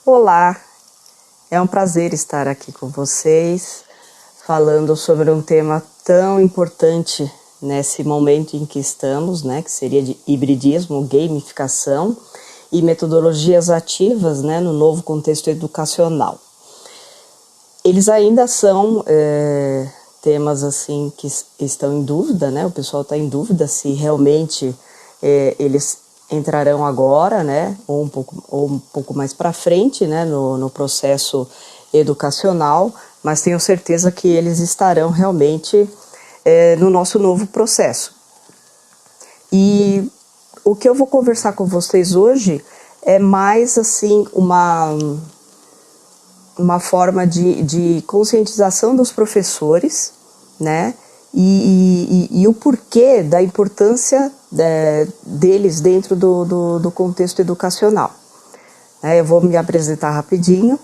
Olá, é um prazer estar aqui com vocês, falando sobre um tema tão importante nesse momento em que estamos, né, que seria de hibridismo, gamificação e metodologias ativas, né, no novo contexto educacional. Eles ainda são temas assim que estão em dúvida, né, o pessoal está em dúvida se realmente eles entrarão agora, né, ou um pouco mais para frente, né, no processo educacional, mas tenho certeza que eles estarão realmente no nosso novo processo. E o que eu vou conversar com vocês hoje é mais assim uma forma de conscientização dos professores, né, e o porquê da importância deles dentro do contexto educacional. Eu vou me apresentar rapidinho.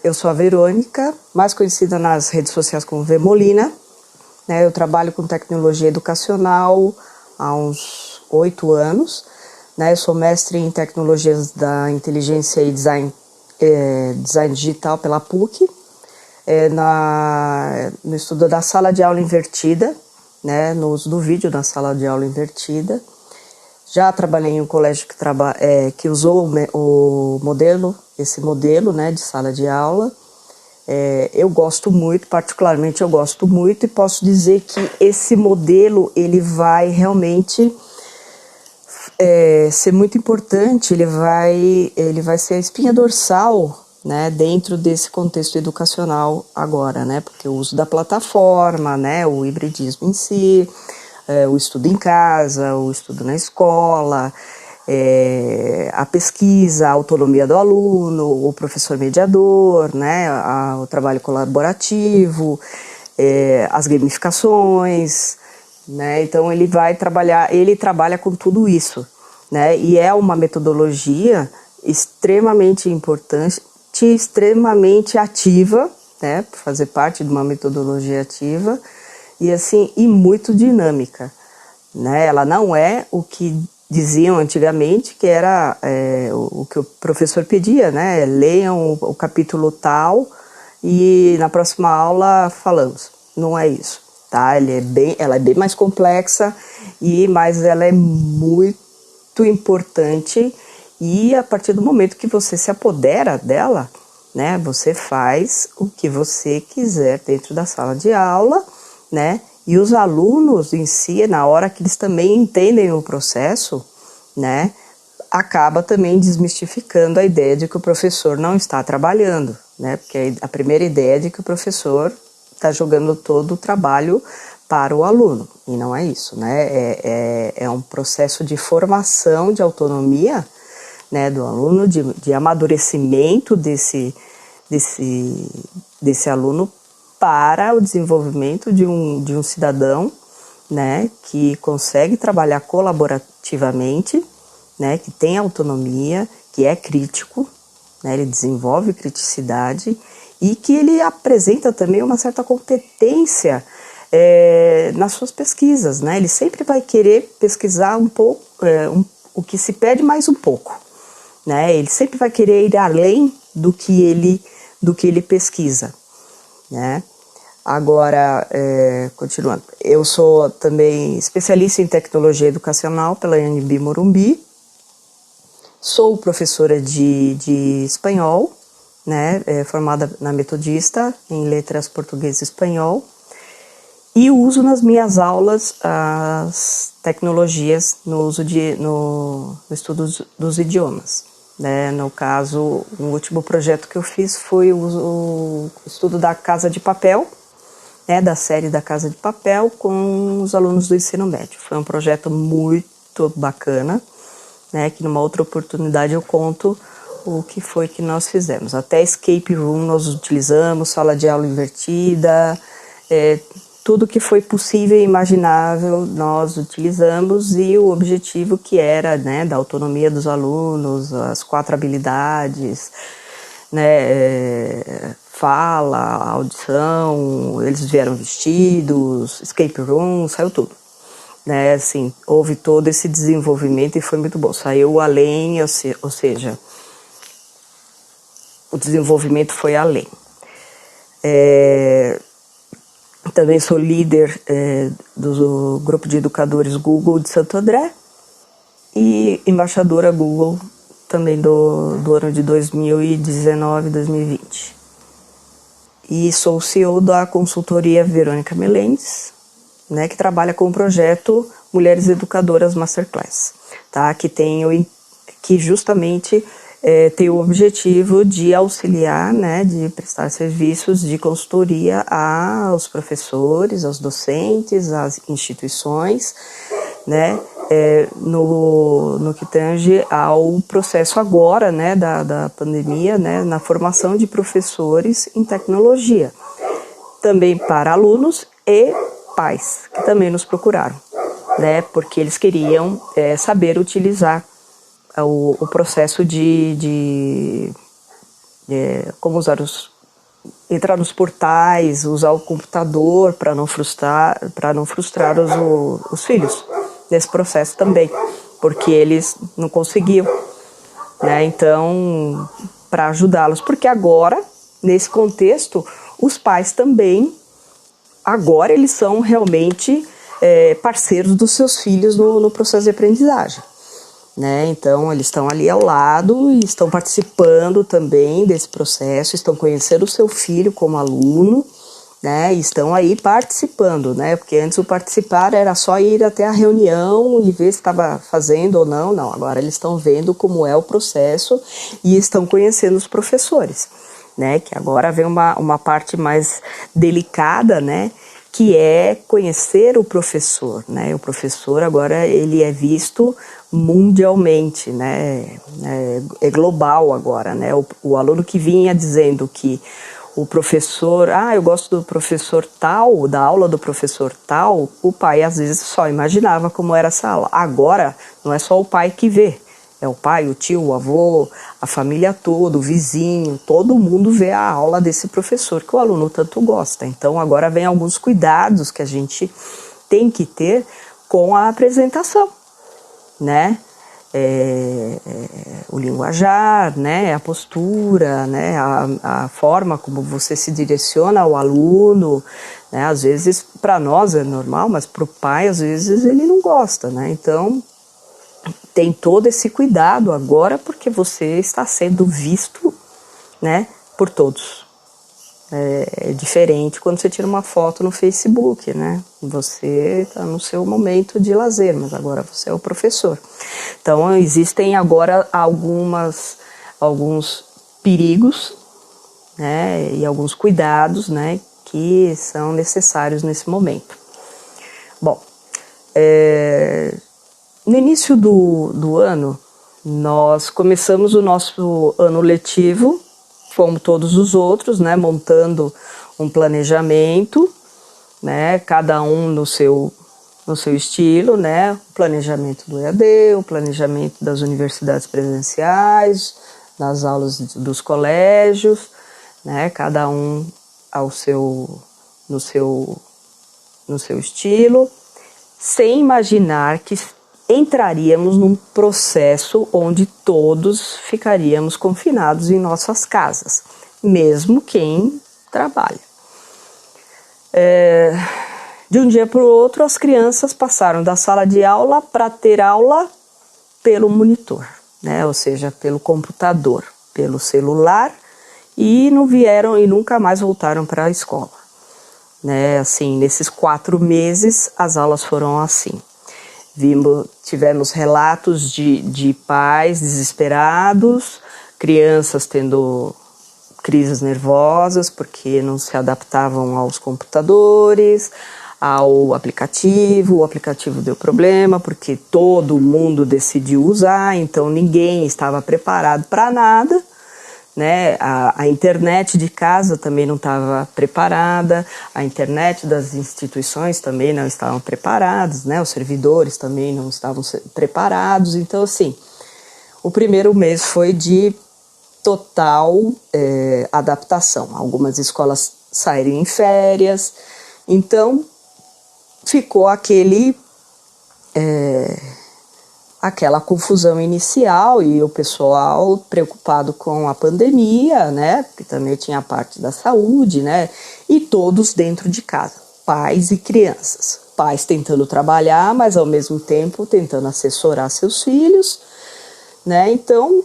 Eu sou a Verônica, mais conhecida nas redes sociais como Vemolina. Eu trabalho com tecnologia educacional há uns 8 anos. Eu sou mestre em tecnologias da inteligência e design digital pela PUC. No estudo da sala de aula invertida, né, no uso do vídeo na sala de aula invertida. Já trabalhei em um colégio que usou esse modelo, né, de sala de aula. Eu gosto muito, particularmente eu gosto muito, e posso dizer que esse modelo ele vai realmente ser muito importante, ele vai ser a espinha dorsal, né, dentro desse contexto educacional agora, né, porque o uso da plataforma, né, o hibridismo em si, o estudo em casa, o estudo na escola, a pesquisa, a autonomia do aluno, o professor mediador, né, o trabalho colaborativo, as gamificações, né, então ele trabalha com tudo isso, né, e é uma metodologia extremamente importante, extremamente ativa, né, fazer parte de uma metodologia ativa e muito dinâmica, né? Ela não é o que diziam antigamente, que era o que o professor pedia, né? Leiam o capítulo tal e na próxima aula falamos. Não é isso, tá? Ela é bem mais complexa, mas ela é muito importante. E a partir do momento que você se apodera dela, né, você faz o que você quiser dentro da sala de aula, né, e os alunos em si, na hora que eles também entendem o processo, né, acaba também desmistificando a ideia de que o professor não está trabalhando, né, porque a primeira ideia é de que o professor está jogando todo o trabalho para o aluno, e não é isso, né, é um processo de formação, de autonomia, né, do aluno, de amadurecimento desse aluno para o desenvolvimento de um cidadão, né, que consegue trabalhar colaborativamente, né, que tem autonomia, que é crítico, né, ele desenvolve criticidade e que ele apresenta também uma certa competência nas suas pesquisas, né, ele sempre vai querer pesquisar um pouco, o que se pede mais um pouco. Né, ele sempre vai querer ir além do que ele pesquisa, né? Agora, continuando, eu sou também especialista em tecnologia educacional pela UNB Morumbi, sou professora de espanhol, né, formada na Metodista em letras português e espanhol, e uso nas minhas aulas as tecnologias no estudo dos idiomas. Né, no caso, o último projeto que eu fiz foi o estudo da Casa de Papel, né, da série da Casa de Papel com os alunos do ensino médio. Foi um projeto muito bacana, né, que numa outra oportunidade eu conto o que foi que nós fizemos. Até escape room nós utilizamos, sala de aula invertida, tudo que foi possível e imaginável nós utilizamos, e o objetivo que era, né, da autonomia dos alunos, as 4 habilidades, né, fala, audição, eles vieram vestidos, escape room, saiu tudo. Né, assim, houve todo esse desenvolvimento e foi muito bom, saiu além, ou seja, o desenvolvimento foi além. Também sou líder do grupo de educadores Google de Santo André e embaixadora Google também do ano de 2019 e 2020. E sou CEO da consultoria Verônica Melendes, né, que trabalha com o projeto Mulheres Educadoras Masterclass, tá? Que justamente tem o objetivo de auxiliar, né, de prestar serviços de consultoria aos professores, aos docentes, às instituições, né, no que tange ao processo agora, né, da pandemia, né, na formação de professores em tecnologia, também para alunos e pais, que também nos procuraram, né, porque eles queriam saber utilizar o processo de como entrar nos portais, usar o computador para não frustrar os filhos nesse processo também, porque eles não conseguiam, né? Então, para ajudá-los, porque agora, nesse contexto, os pais também, agora eles são realmente parceiros dos seus filhos no processo de aprendizagem. Né? Então, eles estão ali ao lado e estão participando também desse processo, estão conhecendo o seu filho como aluno, né? E estão aí participando, né? Porque antes o participar era só ir até a reunião e ver se estava fazendo ou não. Não, agora eles estão vendo como é o processo e estão conhecendo os professores, né? Que agora vem uma parte mais delicada, né? Que é conhecer o professor, né? O professor agora ele é visto mundialmente, né? É global agora, né? O aluno que vinha dizendo que o professor, eu gosto do professor tal, da aula do professor tal, o pai às vezes só imaginava como era essa aula. Agora não é só o pai que vê, é o pai, o tio, o avô, a família toda, o vizinho, todo mundo vê a aula desse professor que o aluno tanto gosta. Então agora vem alguns cuidados que a gente tem que ter com a apresentação, né? O linguajar, né? A postura, né? A forma como você se direciona ao aluno, né? Às vezes para nós é normal, mas para o pai às vezes ele não gosta, né? Então tem todo esse cuidado agora porque você está sendo visto, né, por todos. É diferente quando você tira uma foto no Facebook, né? Você está no seu momento de lazer, mas agora você é o professor. Então existem agora alguns perigos, né, e alguns cuidados, né, que são necessários nesse momento. Bom, no início do ano, nós começamos o nosso ano letivo, como todos os outros, né, montando um planejamento, né, cada um no seu estilo, né, o planejamento do EAD, o planejamento das universidades presenciais, das aulas dos colégios, né, cada um no seu estilo, sem imaginar que entraríamos num processo onde todos ficaríamos confinados em nossas casas, mesmo quem trabalha. De um dia para o outro, as crianças passaram da sala de aula para ter aula pelo monitor, né? Ou seja, pelo computador, pelo celular, e não vieram e nunca mais voltaram para a escola, né? Assim, nesses 4 meses, as aulas foram assim. Tivemos relatos de pais desesperados, crianças tendo crises nervosas porque não se adaptavam aos computadores, ao aplicativo, o aplicativo deu problema porque todo mundo decidiu usar, então ninguém estava preparado para nada, né? A internet de casa também não estava preparada, a internet das instituições também não estavam preparadas, né? Os servidores também não estavam preparados. Então, assim, o primeiro mês foi de total adaptação. Algumas escolas saíram em férias, então ficou aquela confusão inicial e o pessoal preocupado com a pandemia, né? Porque também tinha a parte da saúde, né? E todos dentro de casa, pais e crianças. Pais tentando trabalhar, mas ao mesmo tempo tentando assessorar seus filhos, né? Então,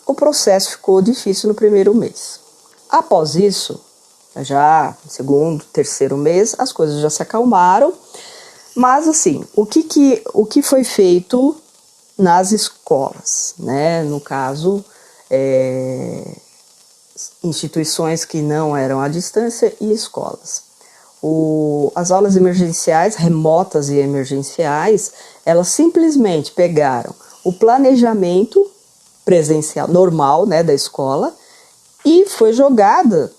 o processo ficou difícil no primeiro mês. Após isso, já no segundo, terceiro mês, as coisas já se acalmaram. Mas, assim, o que foi feito nas escolas, né? No caso, instituições que não eram à distância e escolas. As aulas emergenciais, remotas e emergenciais, elas simplesmente pegaram o planejamento presencial normal, né, da escola e foi jogada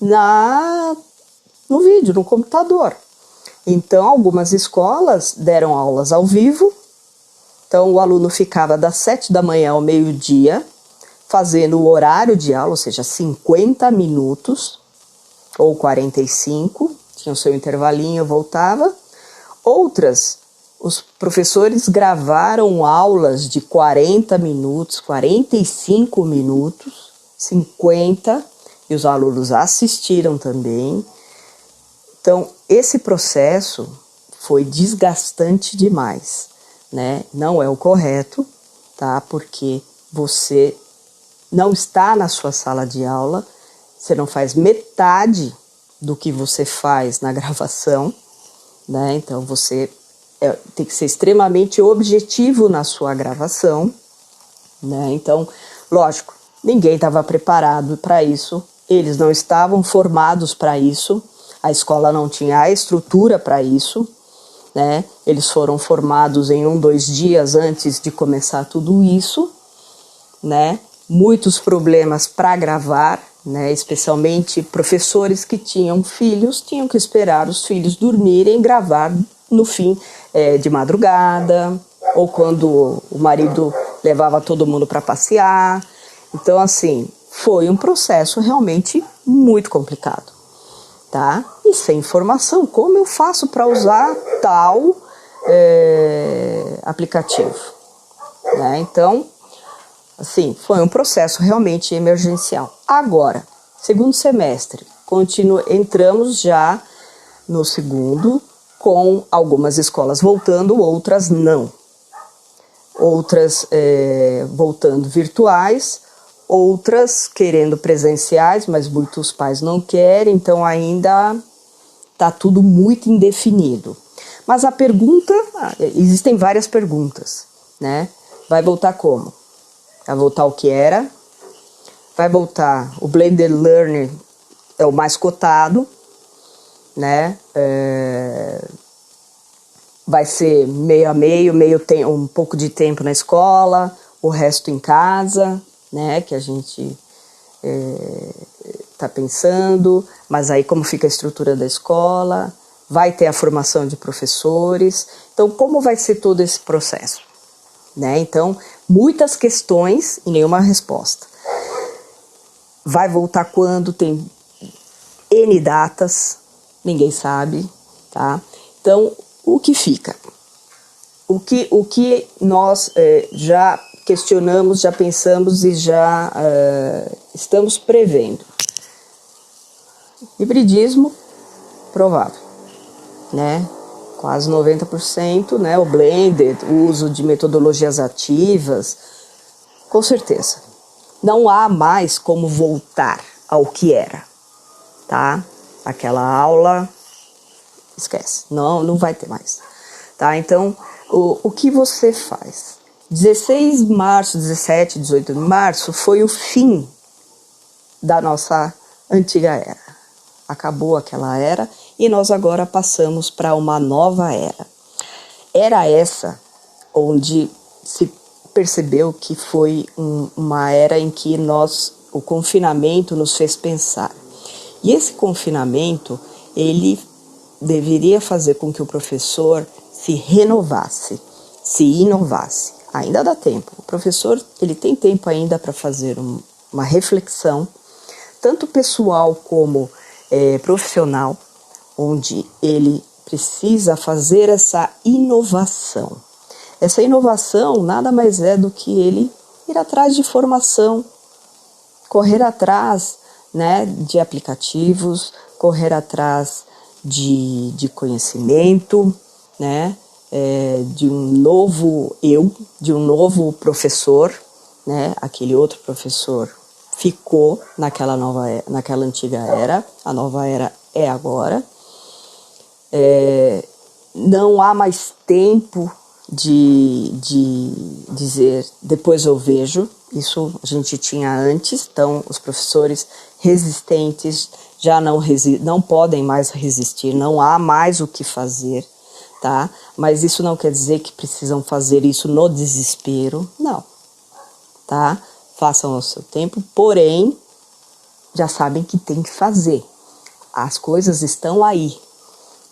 no vídeo, no computador. Então, algumas escolas deram aulas ao vivo. Então, o aluno ficava das 7 da manhã ao meio-dia, fazendo o horário de aula, ou seja, 50 minutos ou 45, tinha o seu intervalinho, voltava. Outras, os professores gravaram aulas de 40 minutos, 45 minutos, 50, e os alunos assistiram também. Então, esse processo foi desgastante demais, né? Não é o correto, tá? Porque você não está na sua sala de aula, você não faz metade do que você faz na gravação, né? Então, você tem que ser extremamente objetivo na sua gravação, né? Então, lógico, ninguém estava preparado para isso, eles não estavam formados para isso, a escola não tinha a estrutura para isso, né? Eles foram formados em 2 dias antes de começar tudo isso, né? Muitos problemas para gravar, né? Especialmente professores que tinham filhos, tinham que esperar os filhos dormirem e gravar no fim de madrugada, ou quando o marido levava todo mundo para passear. Então, assim, foi um processo realmente muito complicado, tá? E sem informação, como eu faço para usar tal aplicativo, né? Então, assim, foi um processo realmente emergencial. Agora, segundo semestre, entramos já no segundo, com algumas escolas voltando, outras não. Outras voltando virtuais, outras querendo presenciais, mas muitos pais não querem, então ainda está tudo muito indefinido. Mas a pergunta, existem várias perguntas, né? Vai voltar como? Vai voltar o que era? Vai voltar o Blended Learning, é o mais cotado, né? Vai ser meio a meio, um pouco de tempo na escola, o resto em casa, né? Que a gente está pensando, mas aí como fica a estrutura da escola, vai ter a formação de professores, então como vai ser todo esse processo, né? Então, muitas questões e nenhuma resposta. Vai voltar quando? Tem N datas, ninguém sabe, tá? Então, o que fica? O que nós já questionamos, já pensamos e já estamos prevendo? Hibridismo provável, né? Quase 90%, né? O blended, o uso de metodologias ativas, com certeza. Não há mais como voltar ao que era, tá? Aquela aula, esquece, não vai ter mais, tá? Então, o que você faz? 16 de março, 17, 18 de março foi o fim da nossa antiga era. Acabou aquela era e nós agora passamos para uma nova era. Era essa onde se percebeu que foi uma era em que o confinamento nos fez pensar. E esse confinamento, ele deveria fazer com que o professor se renovasse, se inovasse. Ainda dá tempo. O professor, ele tem tempo ainda para fazer uma reflexão, tanto pessoal como profissional, onde ele precisa fazer essa inovação. Essa inovação nada mais é do que ele ir atrás de formação, correr atrás, né, de aplicativos, correr atrás de conhecimento, né, de um novo eu, de um novo professor, né, aquele outro professor ficou naquela antiga era, a nova era é agora. Não há mais tempo de dizer depois eu vejo, isso a gente tinha antes, então os professores resistentes já não podem mais resistir, não há mais o que fazer, tá? Mas isso não quer dizer que precisam fazer isso no desespero, não, tá? Façam ao seu tempo, porém, já sabem que tem que fazer, as coisas estão aí,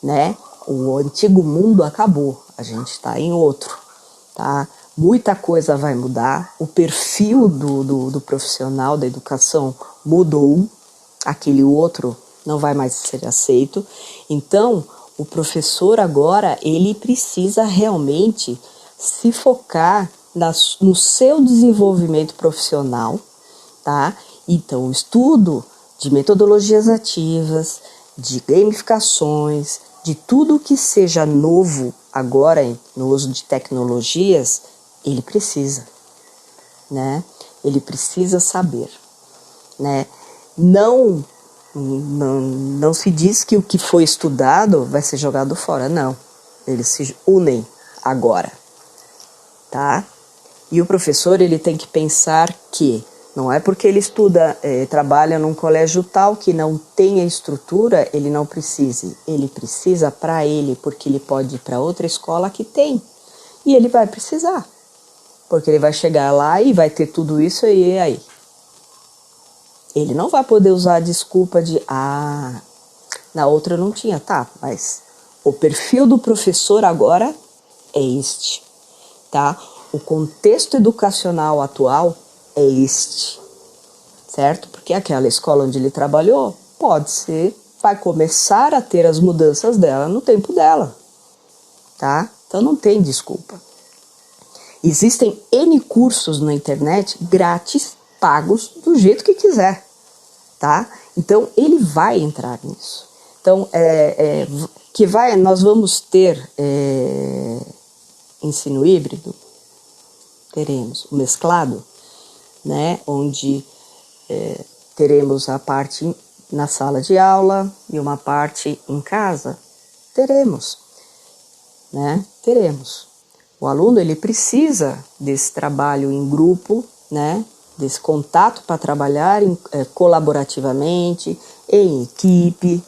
né? O antigo mundo acabou, a gente está em outro, tá? Muita coisa vai mudar, o perfil do profissional da educação mudou, aquele outro não vai mais ser aceito. Então, o professor agora, ele precisa realmente se focar no seu desenvolvimento profissional, tá? Então, o estudo de metodologias ativas, de gamificações, de tudo que seja novo agora no uso de tecnologias, ele precisa, né? Ele precisa saber, né? Não se diz que o que foi estudado vai ser jogado fora, não. Eles se unem agora, tá? E o professor, ele tem que pensar que não é porque ele trabalha num colégio tal que não tenha estrutura, ele não precise. Ele precisa para ele, porque ele pode ir para outra escola que tem. E ele vai precisar, porque ele vai chegar lá e vai ter tudo isso e aí. Ele não vai poder usar a desculpa de, na outra não tinha, tá, mas o perfil do professor agora é este, tá? O contexto educacional atual é este, certo? Porque aquela escola onde ele trabalhou, vai começar a ter as mudanças dela no tempo dela, tá? Então não tem desculpa. Existem N cursos na internet grátis, pagos, do jeito que quiser, tá? Então ele vai entrar nisso. Então, nós vamos ter ensino híbrido, teremos o mesclado, né, onde teremos a parte na sala de aula e uma parte em casa. Teremos, né? Teremos. O aluno, ele precisa desse trabalho em grupo, né? Desse contato para trabalhar colaborativamente, em equipe,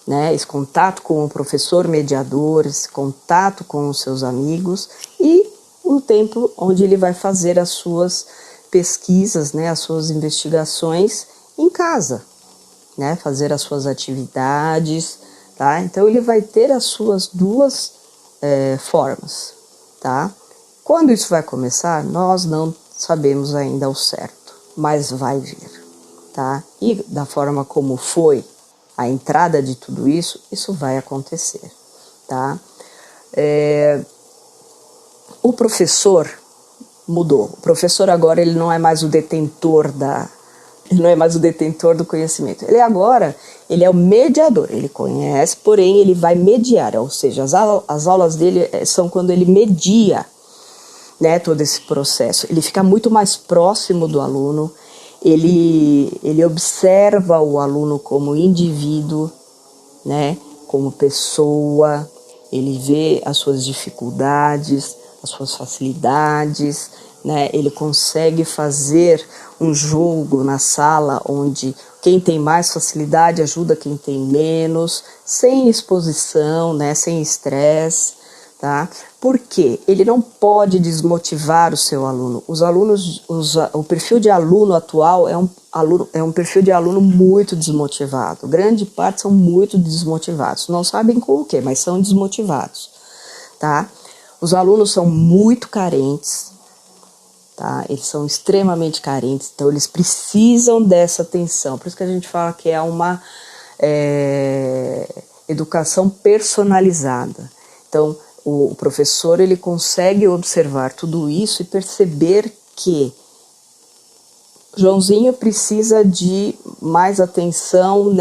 né? Esse contato com o professor mediador, esse contato com os seus amigos e o tempo onde ele vai fazer as suas pesquisas, né, as suas investigações em casa, né, fazer as suas atividades, tá? Então ele vai ter as suas duas formas, tá? Quando isso vai começar, nós não sabemos ainda ao certo, mas vai vir, tá? E da forma como foi a entrada de tudo isso, isso vai acontecer, tá? O professor mudou. O professor agora ele não é mais o detentor do conhecimento. Ele é o mediador. Ele conhece, porém ele vai mediar. Ou seja, as aulas dele são quando ele media, né, todo esse processo. Ele fica muito mais próximo do aluno. Ele observa o aluno como indivíduo, né, como pessoa. Ele vê as suas dificuldades, as suas facilidades, né? Ele consegue fazer um jogo na sala onde quem tem mais facilidade ajuda quem tem menos, sem exposição, né? Sem estresse, tá? Por quê? Ele não pode desmotivar o seu aluno. O perfil de aluno atual é um perfil de aluno muito desmotivado. Grande parte são muito desmotivados. Não sabem com o quê, mas são desmotivados, tá? Os alunos são muito carentes, tá? Eles são extremamente carentes, então eles precisam dessa atenção. Por isso que a gente fala que é uma educação personalizada. Então, o professor ele consegue observar tudo isso e perceber que Joãozinho precisa de mais atenção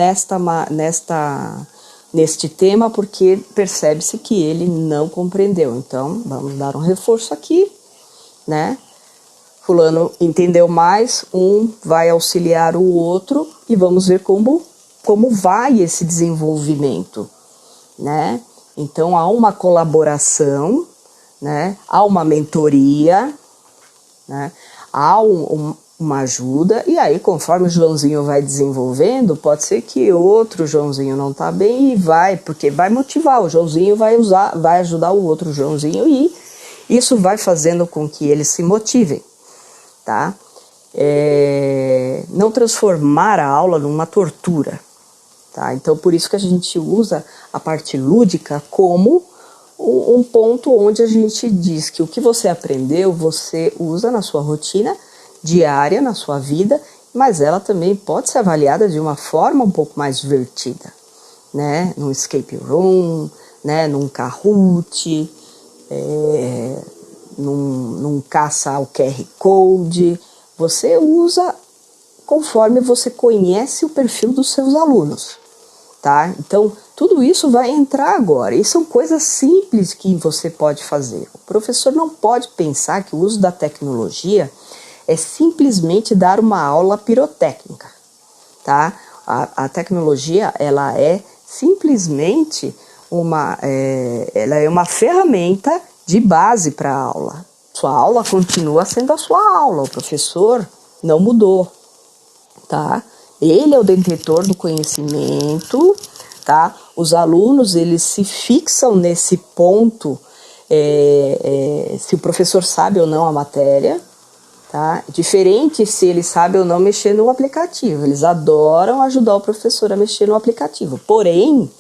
neste tema, porque percebe-se que ele não compreendeu. Então, vamos dar um reforço aqui, né? Fulano entendeu mais, um vai auxiliar o outro e vamos ver como vai esse desenvolvimento, né? Então, há uma colaboração, né? Há uma mentoria, né? Há uma ajuda, e aí conforme o Joãozinho vai desenvolvendo, pode ser que outro Joãozinho não está bem e porque vai motivar, o Joãozinho vai ajudar o outro Joãozinho e isso vai fazendo com que eles se motivem, tá? Não transformar a aula numa tortura, tá? Então por isso que a gente usa a parte lúdica como um ponto onde a gente diz que o que você aprendeu, você usa na sua rotina diária, na sua vida, mas ela também pode ser avaliada de uma forma um pouco mais divertida, né? Num escape room, né? Num Kahoot, num caça ao QR Code. Você usa conforme você conhece o perfil dos seus alunos, tá? Então, tudo isso vai entrar agora, e são coisas simples que você pode fazer. O professor não pode pensar que o uso da tecnologia é simplesmente dar uma aula pirotécnica, tá? A tecnologia, ela é simplesmente ela é uma ferramenta de base para a aula. Sua aula continua sendo a sua aula, o professor não mudou, tá? Ele é o detentor do conhecimento, tá? Os alunos, eles se fixam nesse ponto, se o professor sabe ou não a matéria, tá? Diferente se ele sabe ou não mexer no aplicativo. Eles adoram ajudar o professor a mexer no aplicativo. Porém,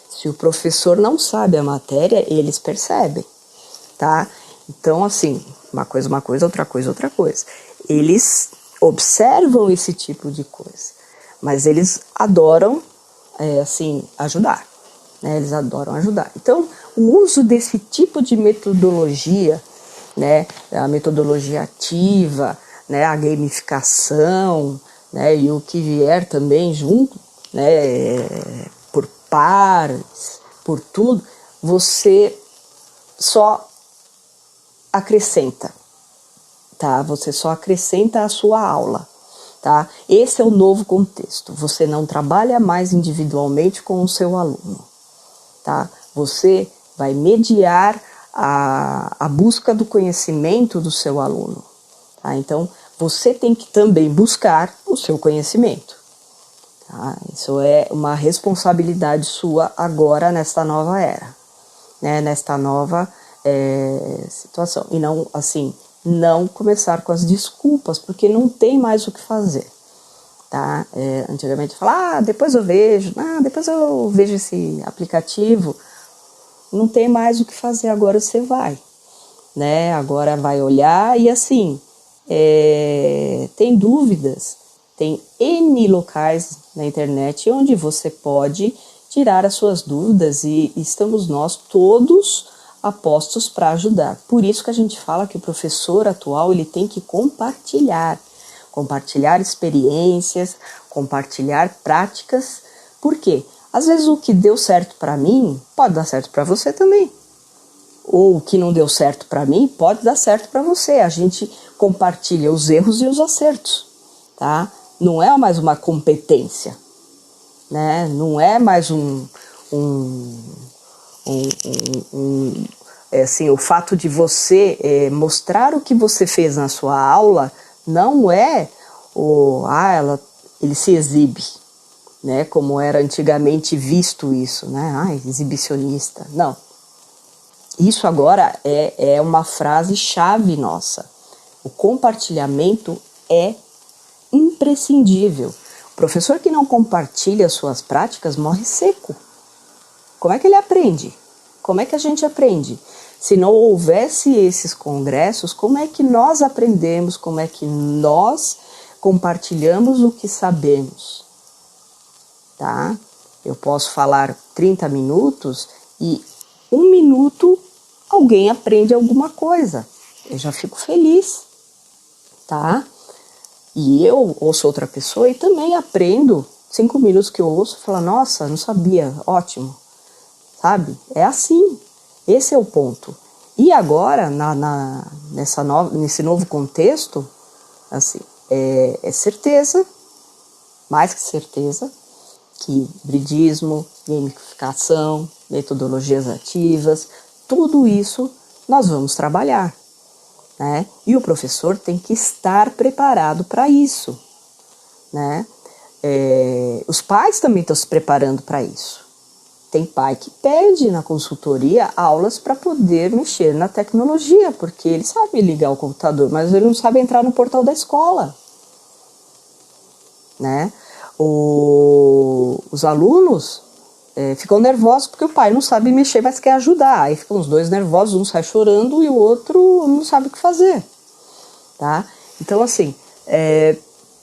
se o professor não sabe a matéria, eles percebem, tá? Então, assim, uma coisa, outra coisa. Eles observam esse tipo de coisa, mas eles adoram, ajudar, né? Eles adoram ajudar. Então, o uso desse tipo de metodologia, né, a metodologia ativa, né, a gamificação, né, e o que vier também junto, né, por pares, por tudo, você só acrescenta, tá? Você só acrescenta a sua aula, tá? Esse é o novo contexto. Você não trabalha mais individualmente com o seu aluno, tá? Você vai mediar a busca do conhecimento do seu aluno, tá? Então, você tem que também buscar o seu conhecimento, tá? Isso é uma responsabilidade sua agora nesta nova era, né? Nesta nova situação. E não, assim, não começar com as desculpas, porque não tem mais o que fazer, tá? Antigamente falava, depois eu vejo esse aplicativo. Não tem mais o que fazer, agora você vai, né? Agora vai olhar e assim, tem dúvidas, tem N locais na internet onde você pode tirar as suas dúvidas e estamos nós todos apostos para ajudar. Por isso que a gente fala que o professor atual ele tem que compartilhar experiências, compartilhar práticas. Por quê? Às vezes o que deu certo para mim pode dar certo para você também. Ou o que não deu certo para mim pode dar certo para você. A gente compartilha os erros e os acertos, tá? Não é mais uma competência, né? Não é mais o fato de você mostrar o que você fez na sua aula não é ele se exibe, né? Como era antigamente visto isso, né? Exibicionista. Não. Isso agora é uma frase-chave nossa. O compartilhamento é imprescindível. O professor que não compartilha suas práticas morre seco. Como é que ele aprende? Como é que a gente aprende? Se não houvesse esses congressos, como é que nós aprendemos? Como é que nós compartilhamos o que sabemos? Tá? Eu posso falar 30 minutos e 1 minuto alguém aprende alguma coisa. Eu já fico feliz, tá? E eu ouço outra pessoa e também aprendo. 5 minutos que eu ouço, falo, nossa, não sabia, ótimo, sabe? É assim, esse é o ponto. E agora, nesse novo contexto, assim, é certeza, mais que certeza, que hibridismo, gamificação, metodologias ativas, tudo isso nós vamos trabalhar, né? E o professor tem que estar preparado para isso, né? Os pais também estão se preparando para isso. Tem pai que pede na consultoria aulas para poder mexer na tecnologia, porque ele sabe ligar o computador, mas ele não sabe entrar no portal da escola, né? Os alunos ficam nervosos porque o pai não sabe mexer, mas quer ajudar. Aí ficam os dois nervosos, um sai chorando e o outro não sabe o que fazer, tá? Então, assim,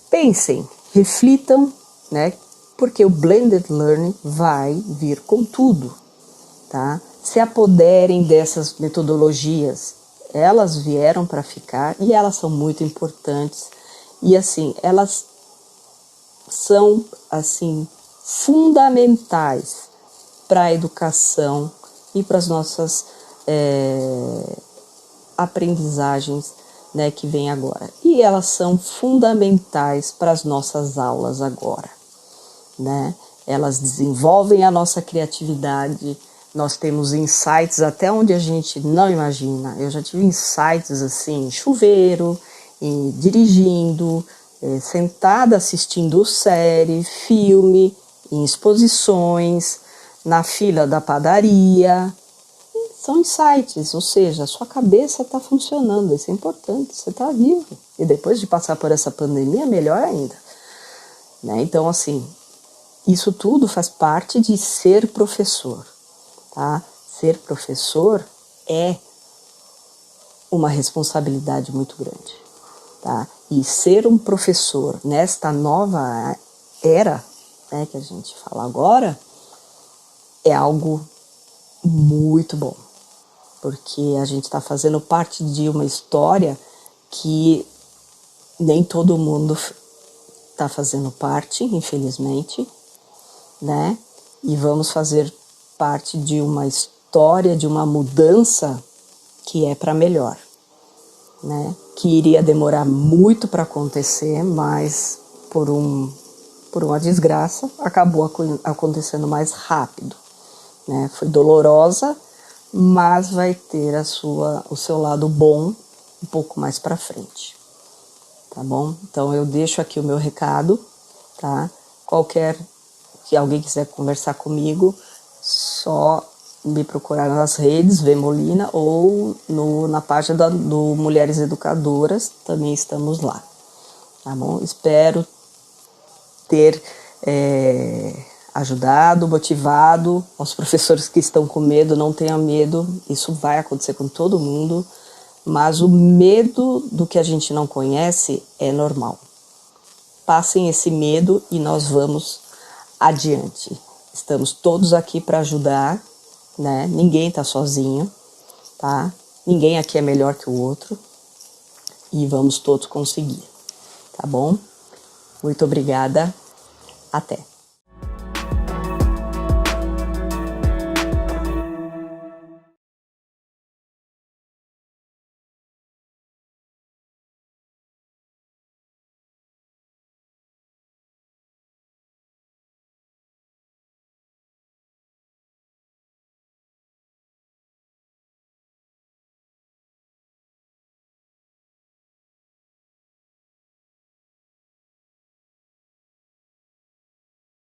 pensem, reflitam, né? Porque o Blended Learning vai vir com tudo, tá? Se apoderem dessas metodologias, elas vieram para ficar e elas são muito importantes. E assim, elas são assim fundamentais para a educação e para as nossas aprendizagens, né, que vem agora. E elas são fundamentais para as nossas aulas agora, né? Elas desenvolvem a nossa criatividade, nós temos insights até onde a gente não imagina. Eu já tive insights assim, em chuveiro, dirigindo, sentada assistindo série, filme, em exposições, na fila da padaria. São insights, ou seja, a sua cabeça está funcionando, isso é importante, você está vivo. E depois de passar por essa pandemia, melhor ainda, né? Então, assim, isso tudo faz parte de ser professor, tá? Ser professor é uma responsabilidade muito grande, tá? E ser um professor nesta nova era, né, que a gente fala agora, é algo muito bom, porque a gente está fazendo parte de uma história que nem todo mundo está fazendo parte, infelizmente, né? E vamos fazer parte de uma história, de uma mudança que é para melhor, né? Que iria demorar muito para acontecer, mas por uma desgraça acabou acontecendo mais rápido, né? Foi dolorosa, mas vai ter o seu lado bom um pouco mais para frente, tá bom? Então eu deixo aqui o meu recado, tá? Se alguém quiser conversar comigo, só me procurar nas redes, V Molina, ou na página do Mulheres Educadoras, também estamos lá, tá bom? Espero ter ajudado, motivado. Aos professores que estão com medo, não tenham medo, isso vai acontecer com todo mundo, mas o medo do que a gente não conhece é normal. Passem esse medo e nós vamos adiante. Estamos todos aqui para ajudar, né? Ninguém está sozinho, tá? Ninguém aqui é melhor que o outro e vamos todos conseguir, tá bom? Muito obrigada, até!